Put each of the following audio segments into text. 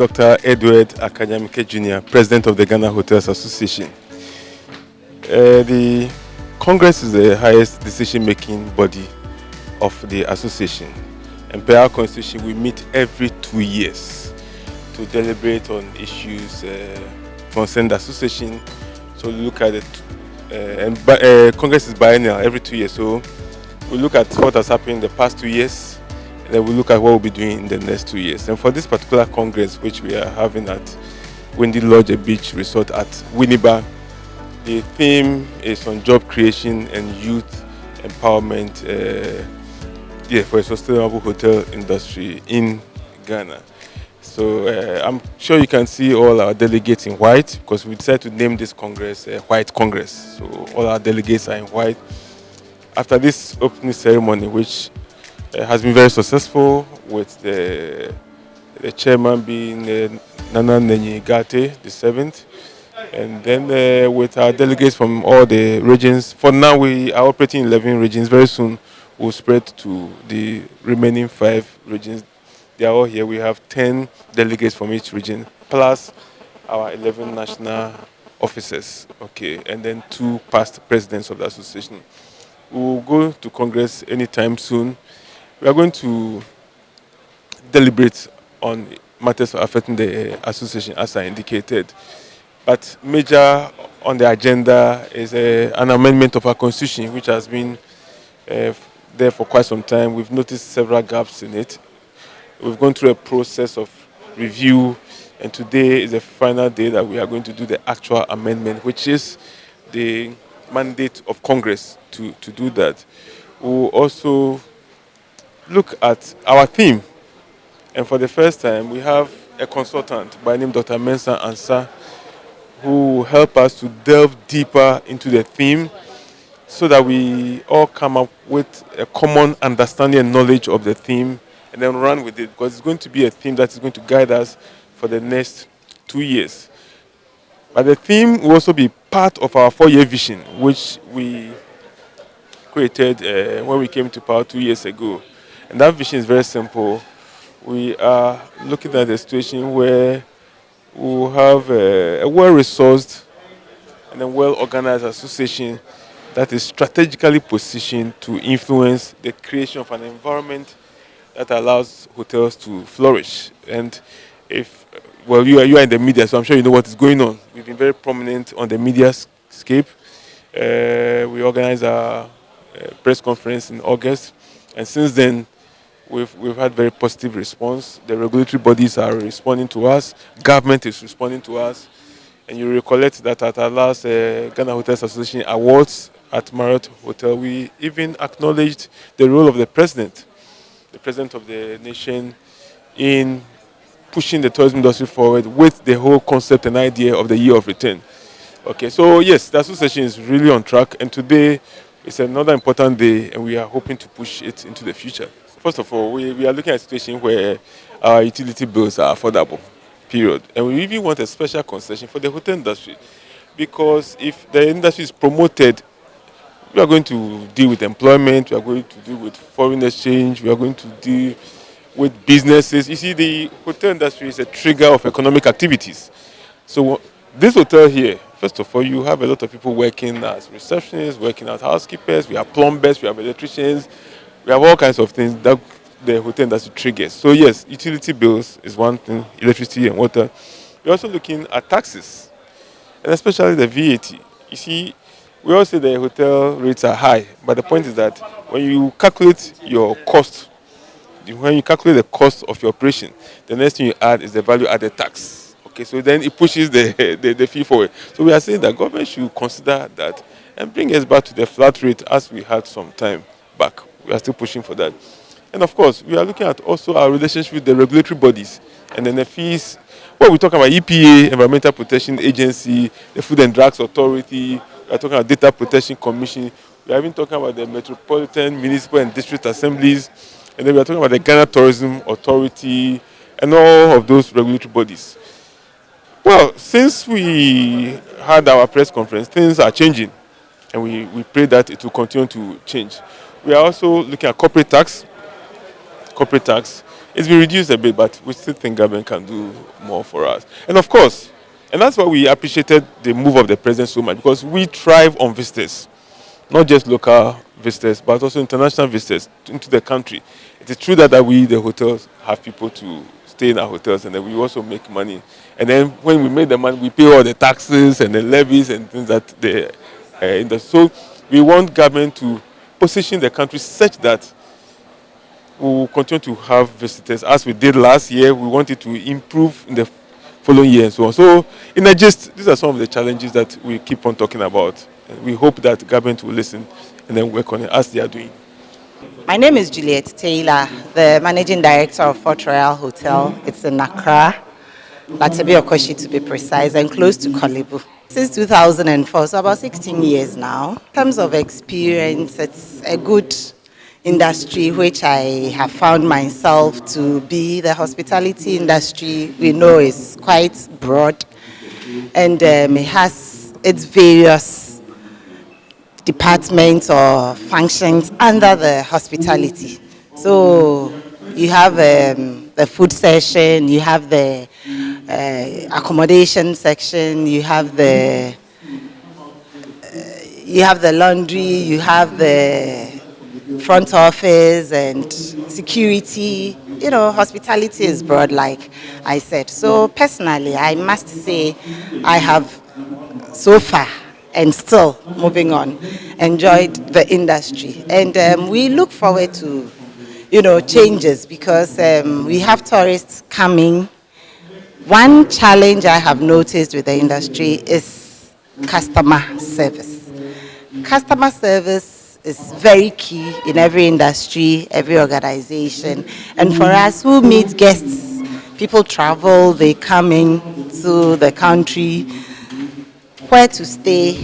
Dr. Edward Akanyamike Jr., President of the Ghana Hotels Association. The Congress is the highest decision-making body of the association. And per our constitution, we meet every 2 years to deliberate on issues concerning the association. So we look at it, Congress is biennial every 2 years. So we look at what has happened in the past 2 years, and then we look at what we'll be doing in the next 2 years. And for this particular Congress, which we are having at Windy Lodge Beach Resort at Winneba, the theme is on job creation and youth empowerment for a sustainable hotel industry in Ghana. So I'm sure you can see all our delegates in white, because we decided to name this Congress White Congress. So all our delegates are in white. After this opening ceremony, which has been very successful, with the chairman being Nana Nenyi Gate, the 7th, and then with our delegates from all the regions. For now, we are operating in 11 regions. Very soon, we'll spread to the remaining 5 regions. They are all here. We have 10 delegates from each region, plus our 11 national officers, okay, and then 2 past presidents of the association. We will go to Congress anytime soon. We are going to deliberate on matters affecting the association, as I indicated. But major on the agenda is an amendment of our constitution, which has been there for quite some time. We've noticed several gaps in it. We've gone through a process of review, and today is the final day that we are going to do the actual amendment, which is the mandate of Congress to do that. We'll also look at our theme, and for the first time, we have a consultant by name Dr. Mensah Ansah, who will help us to delve deeper into the theme so that we all come up with a common understanding and knowledge of the theme, and then run with it, because it's going to be a theme that is going to guide us for the next 2 years. But the theme will also be part of our 4-year vision, which we created when we came to power 2 years ago. And that vision is very simple. We are looking at a situation where we will have a well-resourced and a well-organized association that is strategically positioned to influence the creation of an environment that allows hotels to flourish. And you are in the media, so I'm sure you know what is going on. We've been very prominent on the media scape. We organized our press conference in August, and since then, we've had very positive response. The regulatory bodies are responding to us. Government is responding to us. And you recollect that at our last Ghana Hotels Association Awards at Marriott Hotel, we even acknowledged the role of the president of the nation, in pushing the tourism industry forward with the whole concept and idea of the year of return. Okay, so yes, the association is really on track, and today is another important day, and we are hoping to push it into the future. First of all, we are looking at a situation where our utility bills are affordable, period. And we even want a special concession for the hotel industry, because if the industry is promoted, we are going to deal with employment, we are going to deal with foreign exchange, we are going to deal with businesses. You see, the hotel industry is a trigger of economic activities. So this hotel here, first of all, you have a lot of people working as receptionists, working as housekeepers, we have plumbers, we have electricians, we have all kinds of things that the hotel industry triggers. So yes, utility bills is one thing, electricity and water. We're also looking at taxes, and especially the VAT. You see, we all say the hotel rates are high, but the point is that when you calculate your cost, when you calculate the cost of your operation, the next thing you add is the value added tax. Okay, so then it pushes the fee forward. So we are saying that government should consider that and bring us back to the flat rate as we had some time back. We are still pushing for that. And of course, we are looking at also our relationship with the regulatory bodies, and then the fees. Well, we're talking about EPA, Environmental Protection Agency, the Food and Drugs Authority, we are talking about Data Protection Commission, we are even talking about the Metropolitan, Municipal and District Assemblies, and then we are talking about the Ghana Tourism Authority, and all of those regulatory bodies. Well, since we had our press conference, things are changing, and we pray that it will continue to change. We are also looking at corporate tax, It's been reduced a bit, but we still think government can do more for us. And of course, and that's why we appreciated the move of the president so much, because we thrive on visitors, not just local visitors, but also international visitors into the country. It is true that we, the hotels, have people to stay in our hotels, and then we also make money. And then when we make the money, we pay all the taxes and the levies and things that so we want government to position the country such that we will continue to have visitors as we did last year. We want it to improve in the following year and so on. So, in a gist, these are some of the challenges that we keep on talking about. And we hope that government will listen and then work on it as they are doing. My name is Juliet Taylor, the managing director of Fort Royal Hotel. It's in Accra, Latabi Okoshi to be precise, and close to Korle Bu. Since 2004, so about 16 years now. In terms of experience, it's a good industry which I have found myself to be. The hospitality industry, we know, is quite broad, and it has its various departments or functions under the hospitality. So you have the food section, you have the accommodation section, you have the laundry, you have the front office and security. You know, hospitality is broad, like I said. So personally, I must say I have so far and still moving on enjoyed the industry, and we look forward to changes, because we have tourists coming. One challenge I have noticed with the industry is customer service. Customer service is very key in every industry, every organization. And for us who meet guests, people travel, they come into the country. Where to stay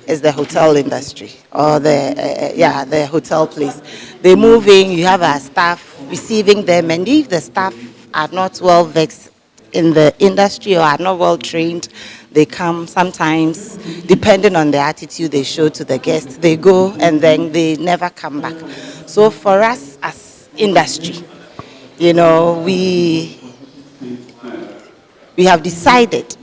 is the hotel industry, or the hotel place. They move in, you have our staff receiving them, and if the staff are not well versed in the industry or are not well trained, they come sometimes, depending on the attitude they show to the guests, they go and then they never come back. So for us as industry, we have decided,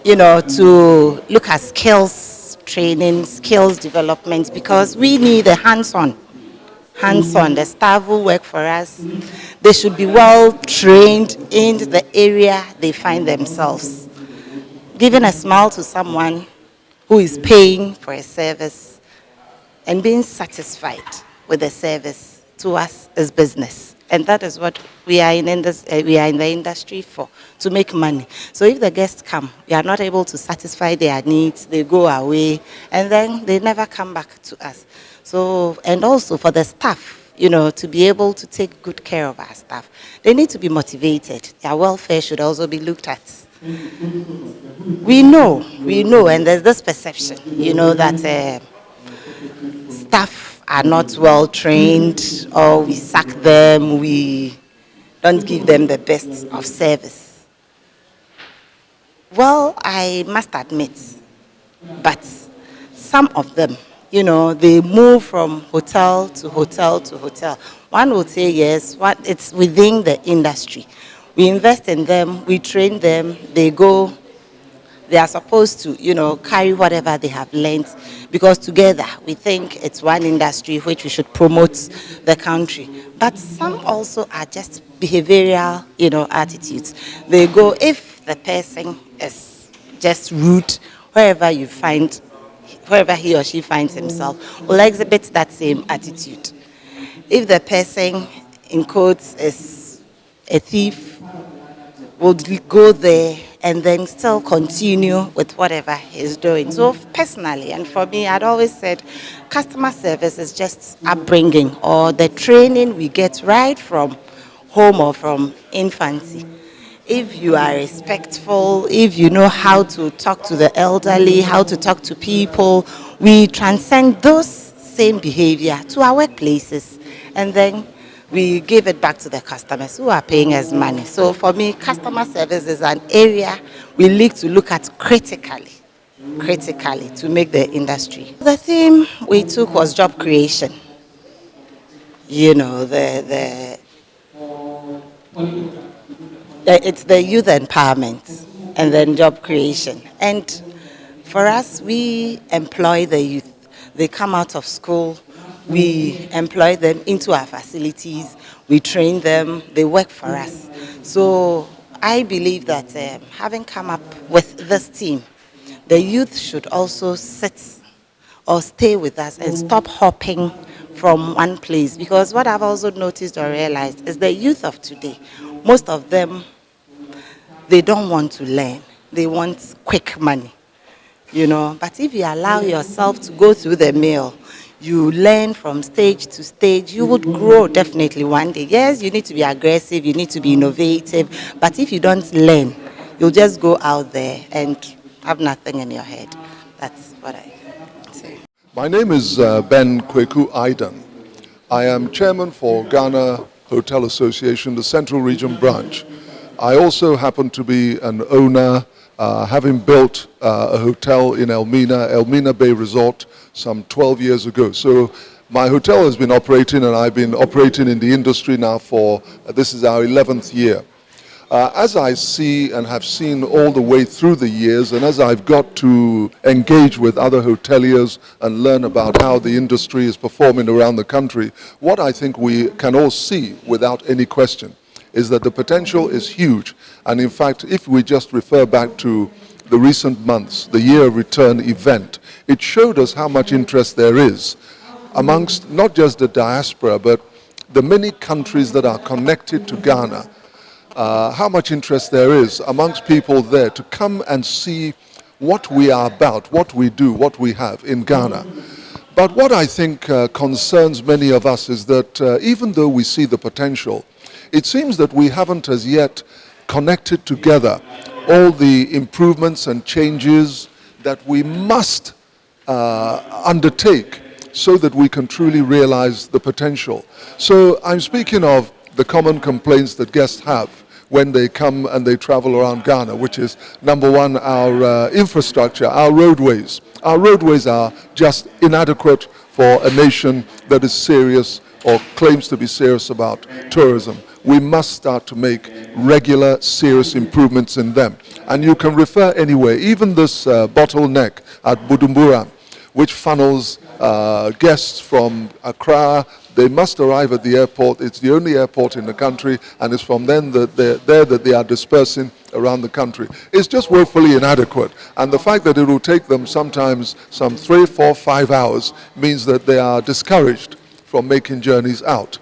to look at skills training, skills development, because we need a hands-on. The staff who work for us, they should be well trained in the area they find themselves. Giving a smile to someone who is paying for a service and being satisfied with the service, to us is business. And that is what we are in the industry for, to make money. So if the guests come, we are not able to satisfy their needs, they go away, and then they never come back to us. So, and also for the staff, to be able to take good care of our staff, they need to be motivated. Their welfare should also be looked at. We know, and there's this perception, that staff are not well trained, or we sack them, we don't give them the best of service. Well, I must admit, but some of them, they move from hotel to hotel to hotel. One would say yes, it's within the industry. We invest in them, we train them, they go. They are supposed to, carry whatever they have learned, because together we think it's one industry which we should promote the country. But some also are just behavioral, attitudes. They go, if the person is just rude, wherever he or she finds himself, will exhibit that same attitude. If the person, in quotes, is a thief, will go there and then still continue with whatever he's doing. So personally, and for me, I'd always said customer service is just upbringing, or the training we get right from home or from infancy. If you are respectful, if you know how to talk to the elderly, how to talk to people, we transcend those same behavior to our workplaces, and then we give it back to the customers who are paying us money. So for me, customer service is an area we need to look at critically to make the industry. The theme we took was job creation. The It's the youth empowerment and then job creation. And for us, we employ the youth. They come out of school, we employ them into our facilities, we train them, they work for us. So I believe that having come up with this team, the youth should also sit or stay with us and stop hopping from one place. Because what I've also noticed or realized is the youth of today, most of them, they don't want to learn. They want quick money, you know. But if you allow yourself to go through the mill, you learn from stage to stage, you would grow definitely one day. Yes, you need to be aggressive, you need to be innovative, but if you don't learn, you'll just go out there and have nothing in your head. That's what I say. My name is Ben Kweku Aidan. I am chairman for Ghana Hotel Association, the Central Region branch. I also happen to be an owner, having built a hotel in Elmina Bay Resort, some 12 years ago. So my hotel has been operating, and I've been operating in the industry now for, this is our 11th year. As I see and have seen all the way through the years, and as I've got to engage with other hoteliers and learn about how the industry is performing around the country, what I think we can all see without any question is that the potential is huge. And in fact, if we just refer back to the recent months, the Year of Return event, it showed us how much interest there is amongst not just the diaspora, but the many countries that are connected to Ghana. How much interest there is amongst people there to come and see what we are about, what we do, what we have in Ghana. But what I think concerns many of us is that even though we see the potential, it seems that we haven't as yet connected together all the improvements and changes that we must undertake so that we can truly realize the potential. So I'm speaking of the common complaints that guests have when they come and they travel around Ghana, which is, number one, our infrastructure, our roadways. Our roadways are just inadequate for a nation that is serious or claims to be serious about tourism. We must start to make regular, serious improvements in them. And you can refer anywhere, even this bottleneck at Bujumbura, which funnels guests from Accra. They must arrive at the airport. It's the only airport in the country, and it's from then that they are dispersing around the country. It's just woefully inadequate. And the fact that it will take them sometimes some 3, 4, 5 hours means that they are discouraged from making journeys out.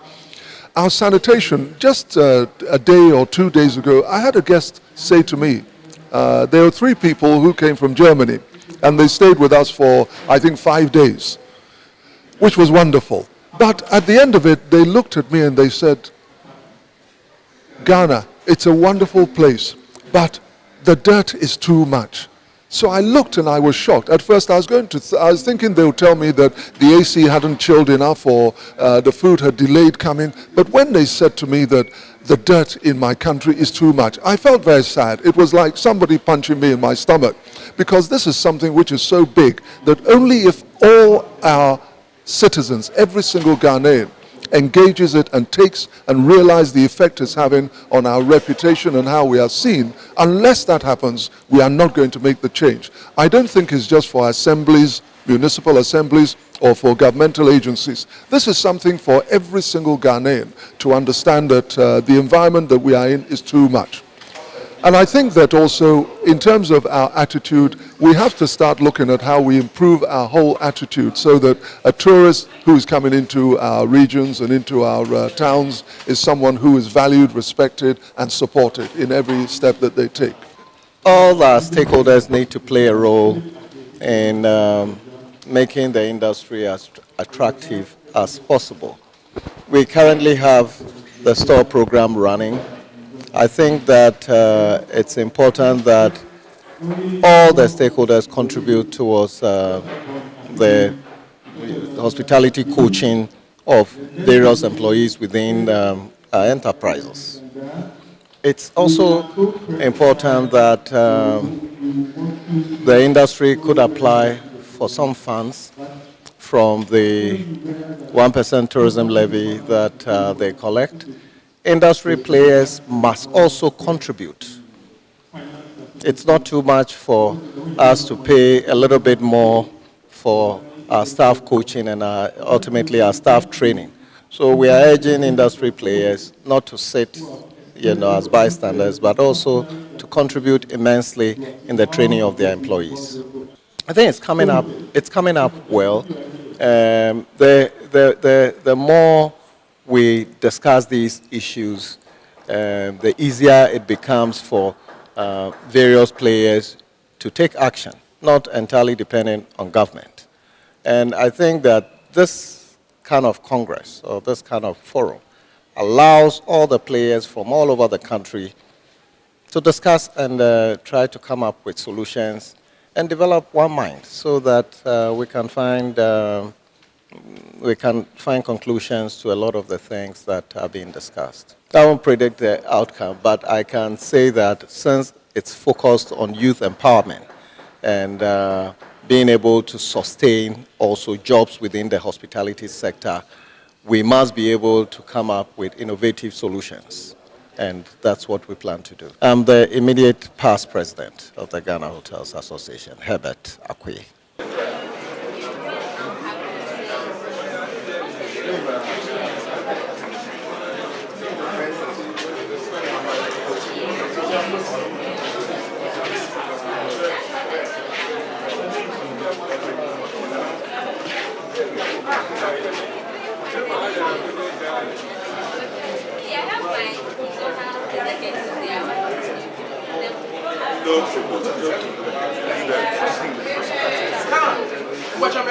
Our sanitation, just a day or 2 days ago, I had a guest say to me, there were 3 people who came from Germany, and they stayed with us for, I think, 5 days, which was wonderful. But at the end of it, they looked at me and they said, Ghana, it's a wonderful place, but the dirt is too much. So I looked and I was shocked. At first I was thinking they would tell me that the AC hadn't chilled enough or the food had delayed coming. But when they said to me that the dirt in my country is too much, I felt very sad. It was like somebody punching me in my stomach, because this is something which is so big that only if all our citizens, every single Ghanaian, engages it and takes and realizes the effect it's having on our reputation and how we are seen. Unless that happens, we are not going to make the change. I don't think it's just for assemblies, municipal assemblies, or for governmental agencies. This is something for every single Ghanaian to understand that the environment that we are in is too much. And I think that also, in terms of our attitude, we have to start looking at how we improve our whole attitude so that a tourist who is coming into our regions and into our towns is someone who is valued, respected, and supported in every step that they take. All our stakeholders need to play a role in making the industry as attractive as possible. We currently have the store program running. I think that it's important that all the stakeholders contribute towards the hospitality coaching of various employees within our enterprises. It's also important that the industry could apply for some funds from the 1% tourism levy that they collect. industry players must also contribute. It's not too much for us to pay a little bit more for our staff coaching and ultimately our staff training. So we are urging industry players not to sit, as bystanders, but also to contribute immensely in the training of their employees. I think it's coming up. It's coming up well. The more we discuss these issues, the easier it becomes for various players to take action, not entirely dependent on government. And I think that this kind of congress or this kind of forum allows all the players from all over the country to discuss and try to come up with solutions and develop one mind so that we can find conclusions to a lot of the things that are being discussed. I won't predict the outcome, but I can say that since it's focused on youth empowerment and being able to sustain also jobs within the hospitality sector, we must be able to come up with innovative solutions. And that's what we plan to do. I'm the immediate past president of the Ghana Hotels Association, Herbert Akwe. Watch out,